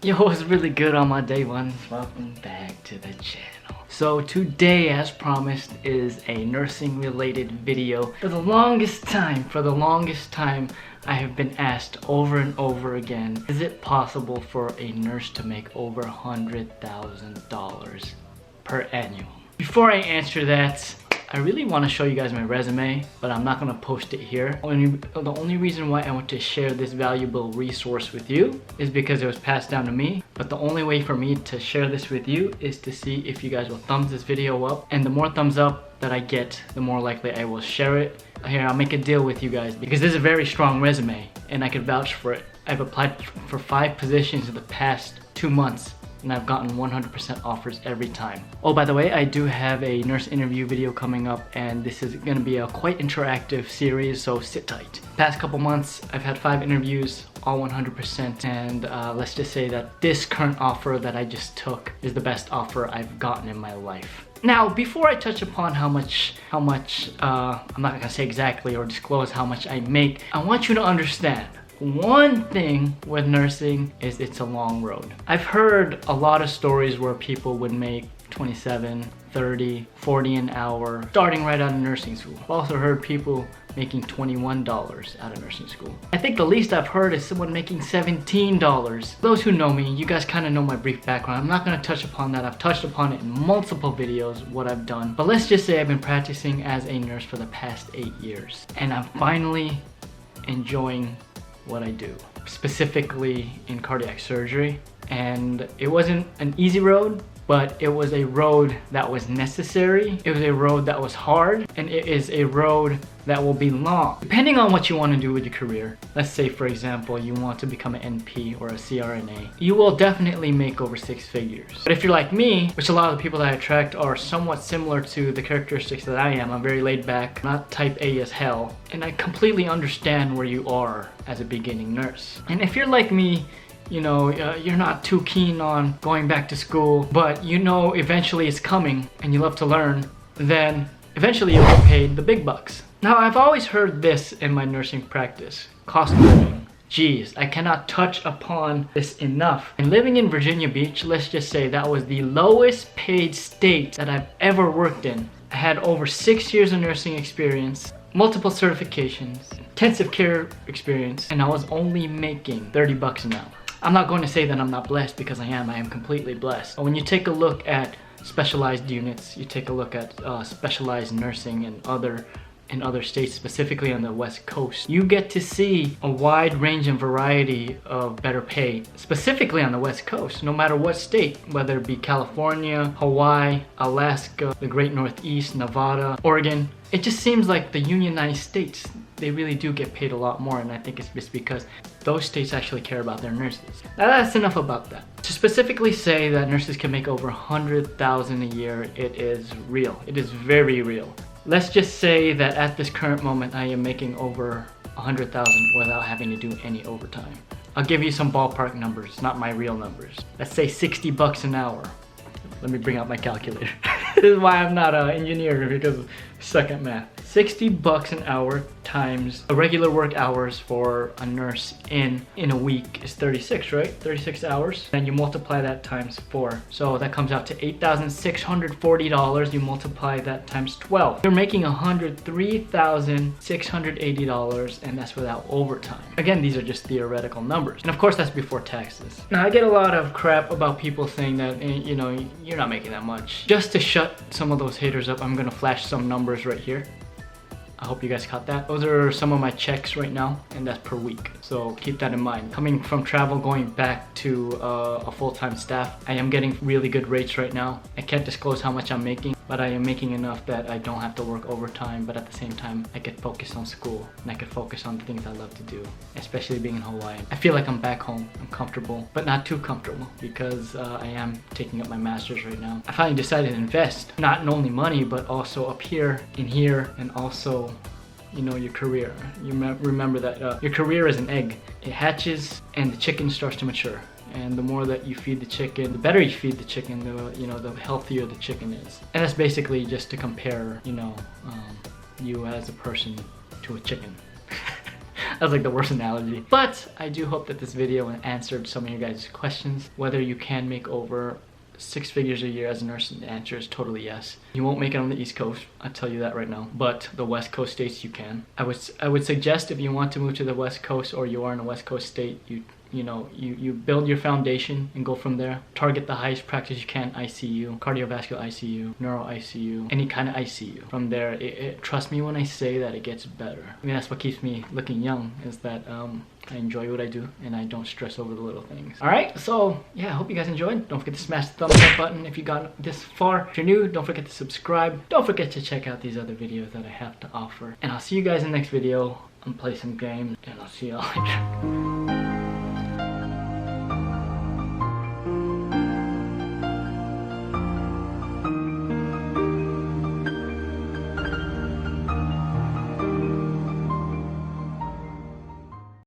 Yo, what's really good on my day ones? Welcome back to the channel. So today, as promised, is a nursing related video. For the longest time, I have been asked over and over again, is it possible for a nurse to make over $100,000 per annum? Before I answer that, I really want to show you guys my resume, but I'm not going to post it here. The only reason why I want to share this valuable resource with you is because it was passed down to me. But the only way for me to share this with you is to see if you guys will thumbs this video up. And the more thumbs up that I get, the more likely I will share it. Here, I'll make a deal with you guys because this is a very strong resume and I can vouch for it. I've applied for 5 positions in the past 2 months. And I've gotten 100% offers every time. Oh, by the way, I do have a nurse interview video coming up, and this is gonna be a quite interactive series, so sit tight. Past couple months, I've had 5 interviews, all 100%, and let's just say that this current offer that I just took is the best offer I've gotten in my life. Now, before I touch upon how much, I'm not gonna say exactly or disclose how much I make, I want you to understand one thing with nursing is it's a long road. I've heard a lot of stories where people would make 27, 30, 40 an hour starting right out of nursing school. I've also heard people making $21 out of nursing school. I think the least I've heard is someone making $17. Those who know me, you guys kind of know my brief background. I'm not going to touch upon that. I've touched upon it in multiple videos, what I've done. But let's just say I've been practicing as a nurse for the past 8 years. And I'm finally enjoying what I do, specifically in cardiac surgery. And it wasn't an easy road, but it was a road that was necessary. It was a road that was hard, and it is a road that will be long. Depending on what you want to do with your career, let's say for example, you want to become an NP or a CRNA, you will definitely make over 6 figures. But if you're like me, which a lot of the people that I attract are somewhat similar to the characteristics that I am, I'm very laid back, not type A as hell, and I completely understand where you are as a beginning nurse. And if you're like me, you know, you're not too keen on going back to school, but you know eventually it's coming and you love to learn, then eventually you'll get paid the big bucks. Now, I've always heard this in my nursing practice, cost of living. Geez, I cannot touch upon this enough. And living in Virginia Beach, let's just say that was the lowest paid state that I've ever worked in. I had over 6 years of nursing experience, multiple certifications, intensive care experience, and I was only making $30 an hour. I'm not going to say that I'm not blessed because I am completely blessed. But when you take a look at specialized units, you take a look at specialized nursing in other states, specifically on the West Coast, you get to see a wide range and variety of better pay, specifically on the West Coast, no matter what state, whether it be California, Hawaii, Alaska, the Great Northeast, Nevada, Oregon. It just seems like the unionized states, they really do get paid a lot more, and I think it's just because those states actually care about their nurses. Now that's enough about that. To specifically say that nurses can make over $100,000 a year, it is real. It is very real. Let's just say that at this current moment, I am making over $100,000 without having to do any overtime. I'll give you some ballpark numbers, not my real numbers. Let's say $60 an hour. Let me bring out my calculator. This is why I'm not an engineer, because I suck at math. $60 an hour times the regular work hours for a nurse in a week is 36, right? 36 hours. Then you multiply that times 4. So that comes out to $8,640. You multiply that times 12. You're making $103,680, and that's without overtime. Again, these are just theoretical numbers. And of course, that's before taxes. Now, I get a lot of crap about people saying that, you know, you're not making that much. Just to shut some of those haters up, I'm gonna flash some numbers right here. I hope you guys caught that. Those are some of my checks right now, and that's per week. So keep that in mind. Coming from travel, going back to a full-time staff, I am getting really good rates right now. I can't disclose how much I'm making, but I am making enough that I don't have to work overtime, but at the same time, I could focus on school, and I could focus on the things I love to do, especially being in Hawaii. I feel like I'm back home. I'm comfortable, but not too comfortable, because I am taking up my master's right now. I finally decided to invest, not only money, but also up here, in here, and also, you know, your career. You remember that your career is an egg. It hatches and the chicken starts to mature. And the more that you feed the chicken, the better you feed the chicken, the healthier the chicken is. And that's basically just to compare, you know, you as a person to a chicken. was like the worst analogy. But I do hope that this video answered some of your guys' questions. Whether you can make over 6 figures a year as a nurse, and the answer is totally yes. You won't make it on the East Coast, I'll tell you that right now, but the West Coast states you can. I would suggest, if you want to move to the West Coast or you are in a West Coast state, you build your foundation and go from there. Target the highest practice you can: ICU, cardiovascular ICU, neuro ICU, any kind of ICU. From there, trust me when I say that it gets better. I mean, that's what keeps me looking young, is that I enjoy what I do and I don't stress over the little things. Alright, so yeah, I hope you guys enjoyed. Don't forget to smash the thumbs up button if you got this far. If you're new, don't forget to subscribe. Don't forget to check out these other videos that I have to offer. And I'll see you guys in the next video and play some games, and I'll see y'all later.